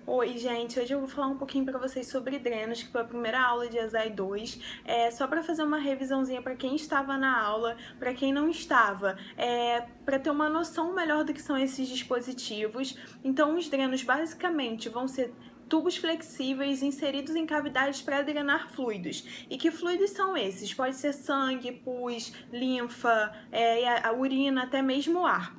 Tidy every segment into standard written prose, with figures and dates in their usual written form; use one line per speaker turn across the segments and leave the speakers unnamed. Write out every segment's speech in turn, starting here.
Oi, gente, hoje eu vou falar um pouquinho para vocês sobre drenos, que foi a primeira aula de ESAI 2. Só para fazer uma revisãozinha para quem estava na aula, para quem não estava, para ter uma noção melhor do que são esses dispositivos. Então, os drenos basicamente vão ser tubos flexíveis inseridos em cavidades para drenar fluidos. E que fluidos são esses? Pode ser sangue, pus, linfa, a urina, até mesmo ar.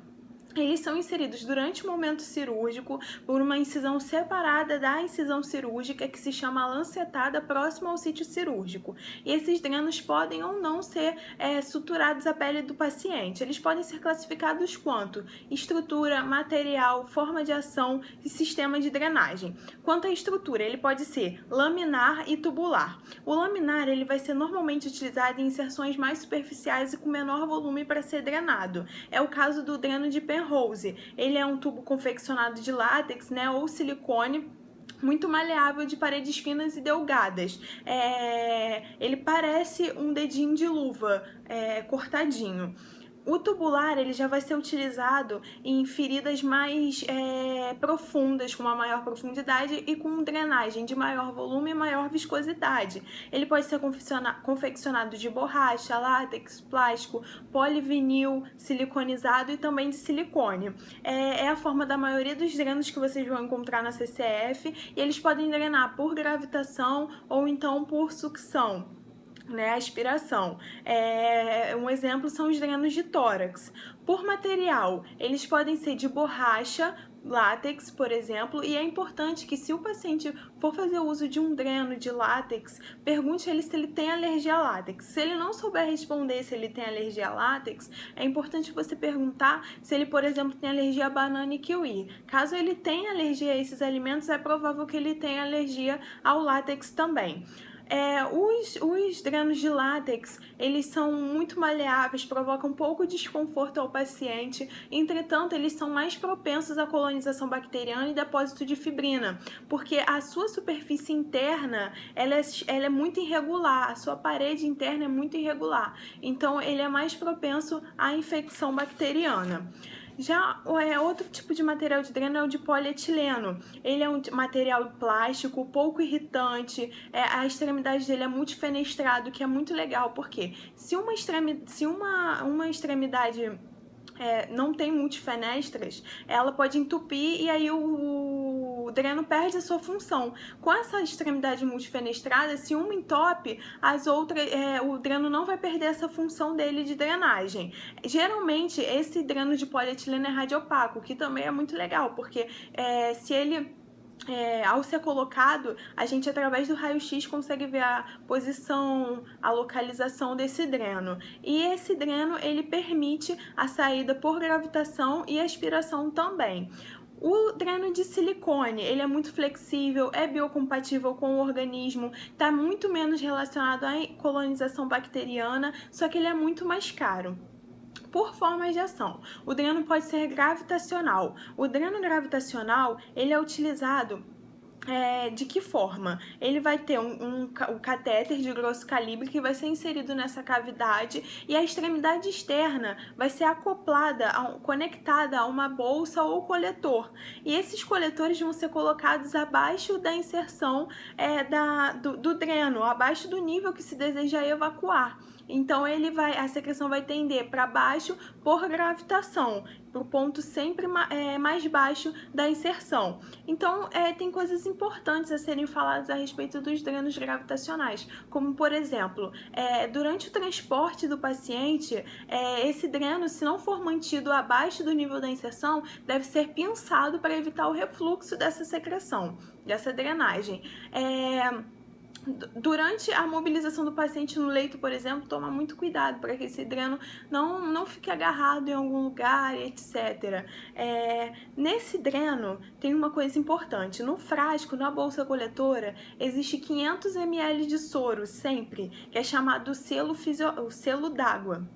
Eles são inseridos durante o momento cirúrgico por uma incisão separada da incisão cirúrgica que se chama lancetada próxima ao sítio cirúrgico. E esses drenos podem ou não ser suturados à pele do paciente. Eles podem ser classificados quanto estrutura, material, forma de ação e sistema de drenagem. Quanto à estrutura, ele pode ser laminar e tubular. O laminar ele vai ser normalmente utilizado em inserções mais superficiais e com menor volume para ser drenado. É o caso do dreno de Penrose. Ele é um tubo confeccionado de látex, ou silicone, muito maleável, de paredes finas e delgadas. Ele parece um dedinho de luva cortadinho. O tubular ele já vai ser utilizado em feridas mais profundas, com uma maior profundidade e com drenagem de maior volume e maior viscosidade. Ele pode ser confeccionado de borracha, látex, plástico, polivinil, siliconizado e também de silicone. É a forma da maioria dos drenos que vocês vão encontrar na CCF, e eles podem drenar por gravitação ou então por sucção. Aspiração. Um exemplo são os drenos de tórax. Por material, eles podem ser de borracha, látex, por exemplo, e é importante que, se o paciente for fazer uso de um dreno de látex, pergunte a ele se ele tem alergia a látex. Se ele não souber responder se ele tem alergia a látex, é importante você perguntar se ele, por exemplo, tem alergia a banana e kiwi. Caso ele tenha alergia a esses alimentos, é provável que ele tenha alergia ao látex também. Os drenos de látex, eles são muito maleáveis, provocam pouco desconforto ao paciente, entretanto, eles são mais propensos à colonização bacteriana e depósito de fibrina, porque a sua superfície interna, ela é muito irregular, a sua parede interna é muito irregular, então ele é mais propenso à infecção bacteriana. Já outro tipo de material de dreno é o de polietileno. Ele é um material plástico, pouco irritante, a extremidade dele é multifenestrado, que é muito legal, porque se uma extremidade não tem multifenestras, ela pode entupir e aí o dreno perde a sua função. Com essa extremidade multifenestrada, se uma entope, as outras, o dreno não vai perder essa função dele de drenagem. Geralmente, esse dreno de polietileno é radiopaco, que também é muito legal, porque se ele ao ser colocado, a gente, através do raio-x, consegue ver a posição, a localização desse dreno. E esse dreno, ele permite a saída por gravitação e aspiração também. O dreno de silicone, ele é muito flexível, é biocompatível com o organismo, está muito menos relacionado à colonização bacteriana, só que ele é muito mais caro. Por formas de ação, o dreno pode ser gravitacional. O dreno gravitacional, ele é utilizado de que forma? Ele vai ter um catéter de grosso calibre que vai ser inserido nessa cavidade, e a extremidade externa vai ser acoplada, conectada a uma bolsa ou coletor. E esses coletores vão ser colocados abaixo da inserção do dreno, abaixo do nível que se deseja evacuar. Então a secreção vai tender para baixo por gravitação, para o ponto sempre mais baixo da inserção. Então, tem coisas importantes a serem faladas a respeito dos drenos gravitacionais, como, por exemplo, durante o transporte do paciente, esse dreno, se não for mantido abaixo do nível da inserção, deve ser pinçado para evitar o refluxo dessa secreção, dessa drenagem. Durante a mobilização do paciente no leito, por exemplo, toma muito cuidado para que esse dreno não fique agarrado em algum lugar, etc. Nesse dreno, tem uma coisa importante. No frasco, na bolsa coletora, existe 500 ml de soro, sempre, que é chamado o selo d'água.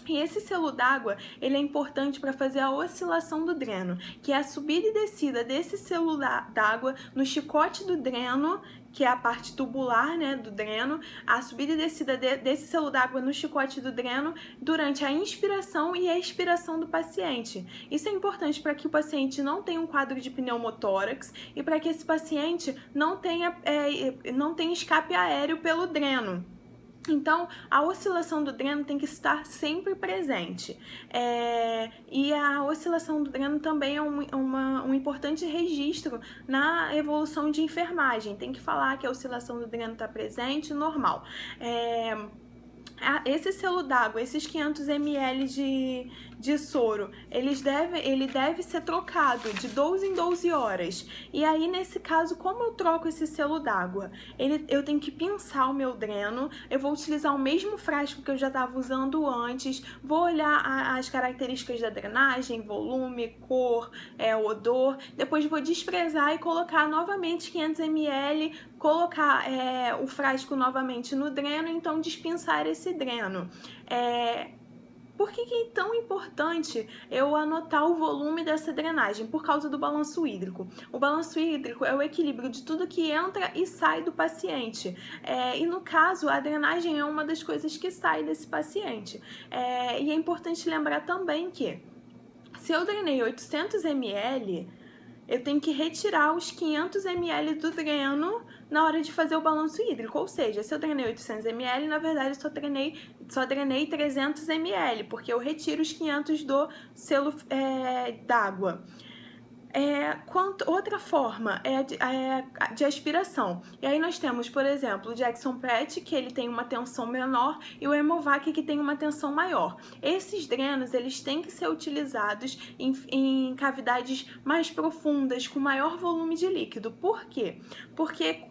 E esse selo d'água, ele é importante para fazer a oscilação do dreno, que é a subida e descida desse selo d'água no chicote do dreno, que é a parte tubular, né, do dreno, a subida e descida desse selo d'água no chicote do dreno durante a inspiração e a expiração do paciente. Isso é importante para que o paciente não tenha um quadro de pneumotórax e para que esse paciente não tenha escape aéreo pelo dreno. Então, a oscilação do dreno tem que estar sempre presente. E a oscilação do dreno também é um importante registro na evolução de enfermagem. Tem que falar que a oscilação do dreno está presente, normal. Esse selo d'água, esses 500 ml de soro, ele deve ser trocado de 12 em 12 horas. E aí, nesse caso, como eu troco esse selo d'água? Eu tenho que pinçar o meu dreno, eu vou utilizar o mesmo frasco que eu já estava usando antes, vou olhar as características da drenagem, volume, cor, odor, depois vou desprezar e colocar novamente 500 ml, colocar o frasco novamente no dreno, então despinçar esse dreno. Por que é tão importante eu anotar o volume dessa drenagem? Por causa do balanço hídrico. O balanço hídrico é o equilíbrio de tudo que entra e sai do paciente. E no caso, a drenagem é uma das coisas que sai desse paciente. E é importante lembrar também que, se eu drenei 800 ml, eu tenho que retirar os 500 ml do dreno na hora de fazer o balanço hídrico. Ou seja, se eu drenei 800 ml, na verdade eu só drenei 300 ml, porque eu retiro os 500 do selo d'água. Outra forma é de aspiração. E aí nós temos, por exemplo, o Jackson Pratt, que ele tem uma tensão menor, e o Hemovac, que tem uma tensão maior. Esses drenos, eles têm que ser utilizados em cavidades mais profundas, com maior volume de líquido. Por quê? Porque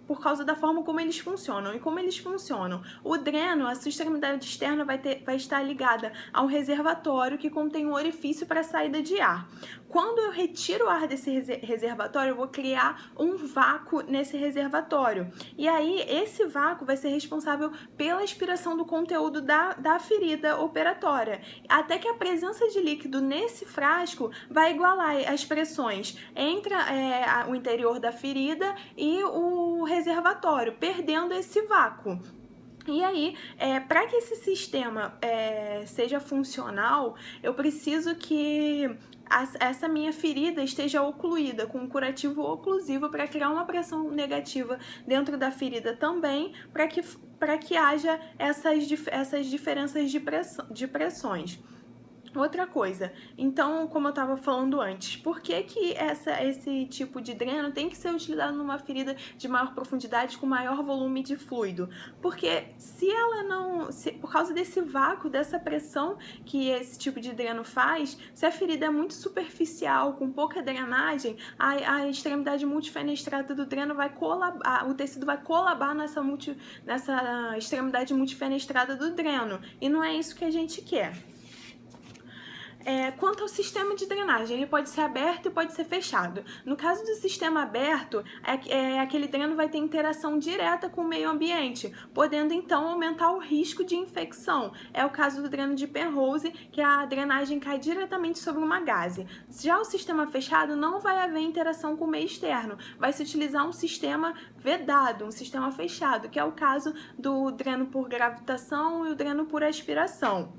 por causa da forma como eles funcionam. E como eles funcionam? O dreno, a sua extremidade externa vai estar ligada a um reservatório que contém um orifício para saída de ar. Quando eu retiro o ar desse reservatório, eu vou criar um vácuo nesse reservatório. E aí, esse vácuo vai ser responsável pela aspiração do conteúdo da ferida operatória. Até que a presença de líquido nesse frasco vai igualar as pressões entre o interior da ferida e o reservatório, perdendo esse vácuo. E aí, para que esse sistema seja funcional, eu preciso que essa minha ferida esteja ocluída com um curativo oclusivo para criar uma pressão negativa dentro da ferida também, para que haja essas diferenças de pressões. Outra coisa, então, como eu estava falando antes, por que esse tipo de dreno tem que ser utilizado numa ferida de maior profundidade com maior volume de fluido? Porque por causa desse vácuo, dessa pressão que esse tipo de dreno faz, se a ferida é muito superficial, com pouca drenagem, a extremidade multifenestrada do dreno vai colabar, o tecido vai colabar nessa extremidade multifenestrada do dreno, e não é isso que a gente quer. Quanto ao sistema de drenagem, ele pode ser aberto e pode ser fechado. No caso do sistema aberto, aquele dreno vai ter interação direta com o meio ambiente, podendo então aumentar o risco de infecção. É o caso do dreno de Penrose, que a drenagem cai diretamente sobre uma gaze. Já o sistema fechado, não vai haver interação com o meio externo, vai se utilizar um sistema vedado, um sistema fechado, que é o caso do dreno por gravitação e o dreno por aspiração.